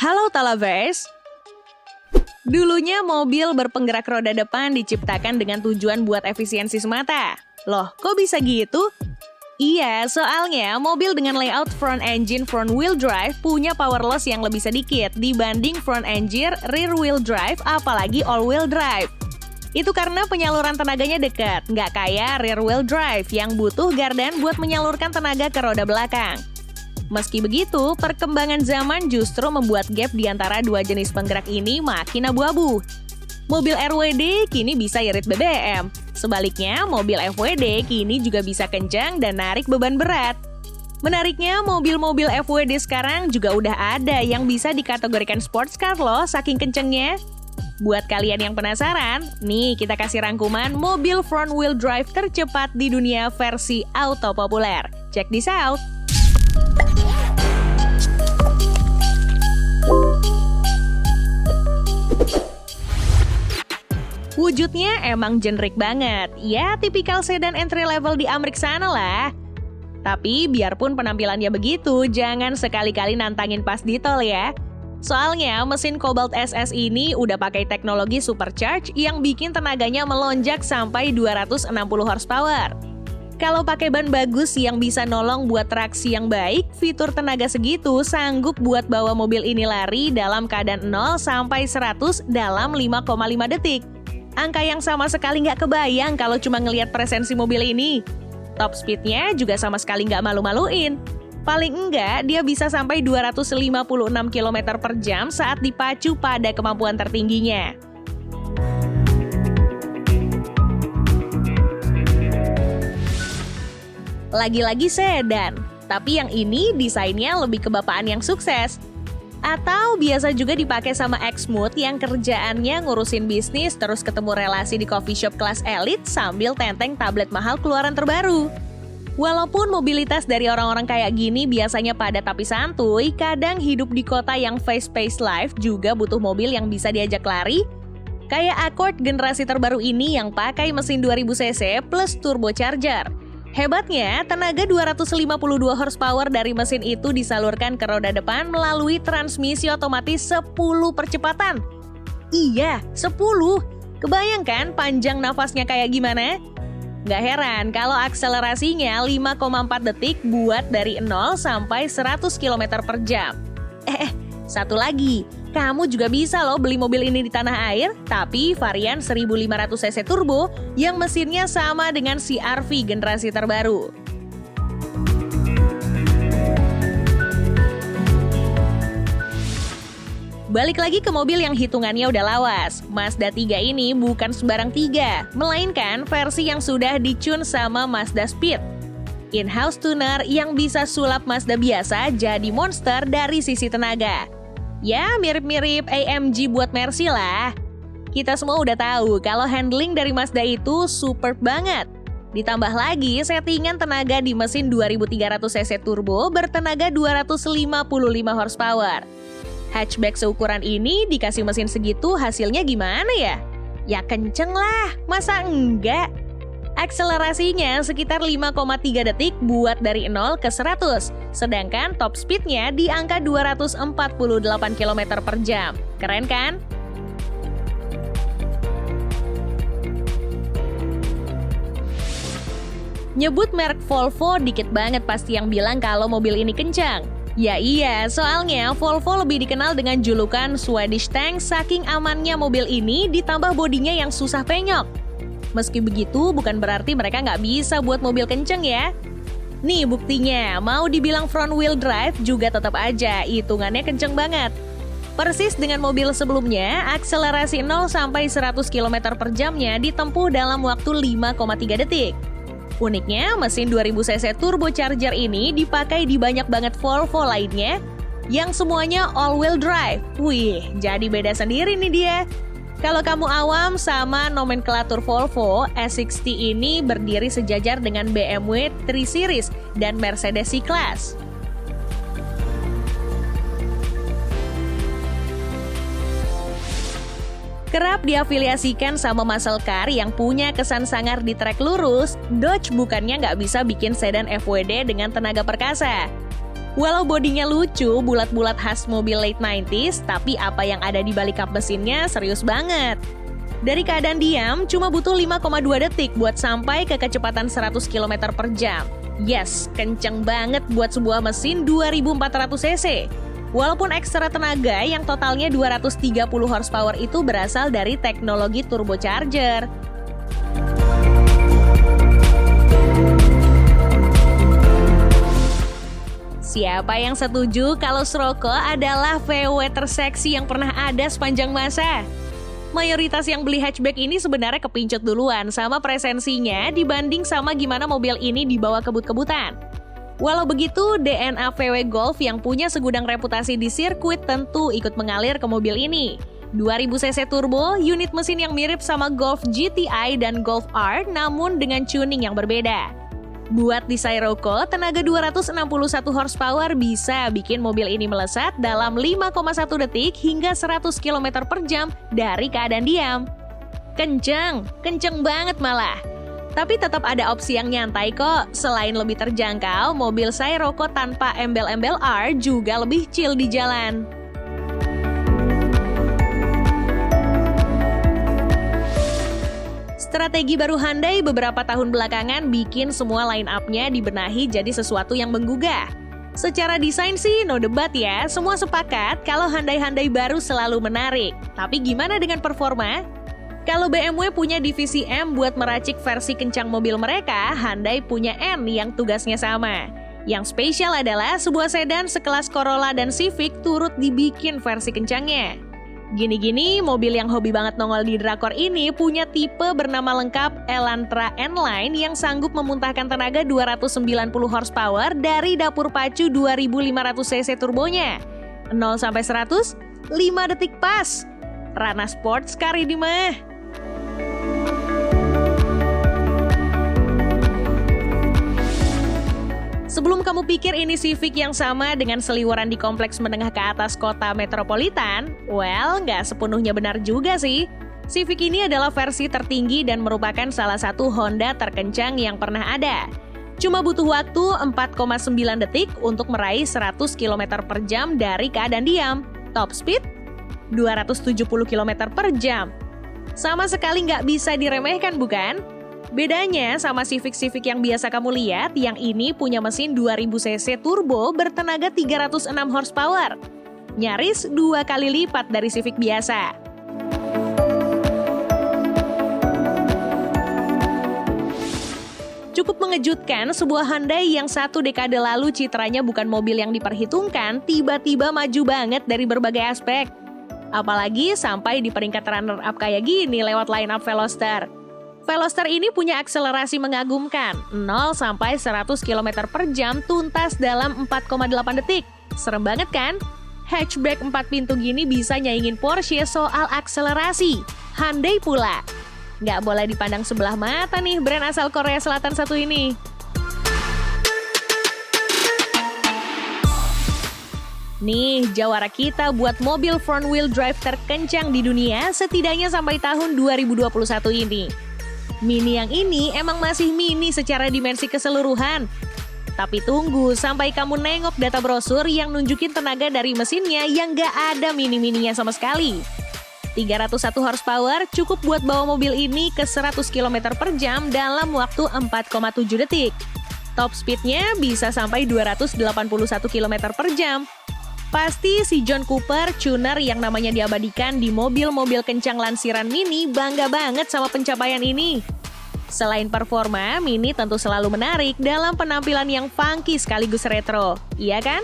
Halo Talavers! Dulunya mobil berpenggerak roda depan diciptakan dengan tujuan buat efisiensi semata. Loh, kok bisa gitu? Iya, soalnya mobil dengan layout front engine front wheel drive punya power loss yang lebih sedikit dibanding front engine rear wheel drive apalagi all wheel drive. Itu karena penyaluran tenaganya dekat, nggak kayak rear wheel drive yang butuh gardan buat menyalurkan tenaga ke roda belakang. Meski begitu, perkembangan zaman justru membuat gap di antara dua jenis penggerak ini makin abu-abu. Mobil RWD kini bisa irit BBM. Sebaliknya, mobil FWD kini juga bisa kencang dan narik beban berat. Menariknya, mobil-mobil FWD sekarang juga udah ada yang bisa dikategorikan sports car loh, saking kencengnya. Buat kalian yang penasaran, nih kita kasih rangkuman mobil front wheel drive tercepat di dunia versi auto populer. Check this out! Wujudnya emang generik banget, ya tipikal sedan entry level di Amrik sana lah. Tapi biarpun penampilannya begitu, jangan sekali-kali nantangin pas di tol ya. Soalnya mesin Cobalt SS ini udah pakai teknologi supercharge yang bikin tenaganya melonjak sampai 260 horsepower. Kalau pakai ban bagus yang bisa nolong buat traksi yang baik, fitur tenaga segitu sanggup buat bawa mobil ini lari dalam keadaan 0 sampai 100 dalam 5,5 detik. Angka yang sama sekali nggak kebayang kalau cuma ngelihat presensi mobil ini. Top speednya juga sama sekali nggak malu-maluin. Paling enggak, dia bisa sampai 256 km per jam saat dipacu pada kemampuan tertingginya. Lagi-lagi sedan, tapi yang ini desainnya lebih kebapaan yang sukses. Atau biasa juga dipakai sama ex-mood yang kerjaannya ngurusin bisnis terus ketemu relasi di coffee shop kelas elit sambil tenteng tablet mahal keluaran terbaru. Walaupun mobilitas dari orang-orang kayak gini biasanya padat tapi santuy, kadang hidup di kota yang fast-paced life juga butuh mobil yang bisa diajak lari. Kayak Accord generasi terbaru ini yang pakai mesin 2000cc plus turbocharger. Hebatnya, tenaga 252 horsepower dari mesin itu disalurkan ke roda depan melalui transmisi otomatis 10 percepatan. Iya, 10. Kebayangkan panjang nafasnya kayak gimana? Nggak heran kalau akselerasinya 5,4 detik buat dari 0 sampai 100 km per jam. Satu lagi, kamu juga bisa loh beli mobil ini di tanah air, tapi varian 1500cc turbo yang mesinnya sama dengan CR-V generasi terbaru. Balik lagi ke mobil yang hitungannya udah lawas. Mazda 3 ini bukan sembarang 3, melainkan versi yang sudah dicun sama Mazda Speed. In-house tuner yang bisa sulap Mazda biasa jadi monster dari sisi tenaga. Ya, mirip-mirip AMG buat Mercy lah. Kita semua udah tahu kalau handling dari Mazda itu superb banget. Ditambah lagi settingan tenaga di mesin 2300cc turbo bertenaga 255 horsepower. Hatchback seukuran ini dikasih mesin segitu hasilnya gimana ya? Ya kenceng lah, masa enggak? Akselerasinya sekitar 5,3 detik buat dari 0 ke 100, sedangkan top speednya di angka 248 km per jam. Keren kan? Nyebut merek Volvo dikit banget pasti yang bilang kalau mobil ini kencang. Ya iya, soalnya Volvo lebih dikenal dengan julukan Swedish Tank saking amannya mobil ini ditambah bodinya yang susah penyok. Meski begitu, bukan berarti mereka nggak bisa buat mobil kenceng ya. Nih buktinya, mau dibilang front wheel drive juga tetap aja hitungannya kenceng banget. Persis dengan mobil sebelumnya, akselerasi 0 sampai 100 km per jamnya ditempuh dalam waktu 5,3 detik. Uniknya, mesin 2000cc turbocharger ini dipakai di banyak banget Volvo lainnya yang semuanya all-wheel drive. Wih, jadi beda sendiri nih dia. Kalau kamu awam sama nomenklatur Volvo, S60 ini berdiri sejajar dengan BMW 3 Series dan Mercedes C-Class. Kerap diafiliasikan sama muscle car yang punya kesan sangar di trek lurus, Dodge bukannya nggak bisa bikin sedan FWD dengan tenaga perkasa. Walau bodinya lucu, bulat-bulat khas mobil late 90s, tapi apa yang ada di balik kap mesinnya serius banget. Dari keadaan diam, cuma butuh 5,2 detik buat sampai ke kecepatan 100 km per jam. Yes, kenceng banget buat sebuah mesin 2400 cc. Walaupun ekstra tenaga yang totalnya 230 horsepower itu berasal dari teknologi turbocharger. Siapa yang setuju kalau Scirocco adalah VW terseksi yang pernah ada sepanjang masa? Mayoritas yang beli hatchback ini sebenarnya kepincut duluan sama presensinya dibanding sama gimana mobil ini dibawa kebut-kebutan. Walau begitu, DNA VW Golf yang punya segudang reputasi di sirkuit tentu ikut mengalir ke mobil ini. 2000 cc turbo, unit mesin yang mirip sama Golf GTI dan Golf R namun dengan tuning yang berbeda. Buat di Scirocco, tenaga 261 horsepower bisa bikin mobil ini melesat dalam 5,1 detik hingga 100 km per jam dari keadaan diam. Kenceng banget malah. Tapi tetap ada opsi yang nyantai kok. Selain lebih terjangkau, mobil Scirocco tanpa embel-embel R juga lebih chill di jalan. Strategi baru Hyundai beberapa tahun belakangan bikin semua line up-nya dibenahi jadi sesuatu yang menggugah. Secara desain sih no debat ya, semua sepakat kalau Hyundai baru selalu menarik. Tapi gimana dengan performa? Kalau BMW punya divisi M buat meracik versi kencang mobil mereka, Hyundai punya N yang tugasnya sama. Yang spesial adalah sebuah sedan sekelas Corolla dan Civic turut dibikin versi kencangnya. Gini-gini, mobil yang hobi banget nongol di drakor ini punya tipe bernama lengkap Elantra N-Line yang sanggup memuntahkan tenaga 290 horsepower dari dapur pacu 2500 cc turbonya. 0-100, 5 detik pas. Ranah sports car ini mah. Sebelum kamu pikir ini Civic yang sama dengan seliweran di kompleks menengah ke atas kota metropolitan, well, nggak sepenuhnya benar juga sih. Civic ini adalah versi tertinggi dan merupakan salah satu Honda terkencang yang pernah ada. Cuma butuh waktu 4,9 detik untuk meraih 100 km per jam dari keadaan diam. Top speed 270 km per jam. Sama sekali nggak bisa diremehkan, bukan? Bedanya sama Civic yang biasa kamu lihat, yang ini punya mesin 2000 cc turbo bertenaga 306 horsepower. Nyaris 2 kali lipat dari Civic biasa. Cukup mengejutkan, sebuah Hyundai yang 1 dekade lalu citranya bukan mobil yang diperhitungkan, tiba-tiba maju banget dari berbagai aspek. Apalagi sampai di peringkat runner-up kayak gini lewat line-up Veloster. Veloster ini punya akselerasi mengagumkan, 0-100 km per jam tuntas dalam 4,8 detik. Serem banget kan? Hatchback 4 pintu gini bisa nyaingin Porsche soal akselerasi. Hyundai pula. Nggak boleh dipandang sebelah mata nih brand asal Korea Selatan satu ini. Nih, jawara kita buat mobil front wheel drive terkencang di dunia setidaknya sampai tahun 2021 ini. Mini yang ini emang masih mini secara dimensi keseluruhan. Tapi tunggu sampai kamu nengok data brosur yang nunjukin tenaga dari mesinnya yang gak ada mini-mininya sama sekali. 301 horsepower cukup buat bawa mobil ini ke 100 km per jam dalam waktu 4,7 detik. Top speednya bisa sampai 281 km per jam. Pasti si John Cooper, tuner yang namanya diabadikan di mobil-mobil kencang lansiran Mini, bangga banget sama pencapaian ini. Selain performa, Mini tentu selalu menarik dalam penampilan yang funky sekaligus retro. Iya kan?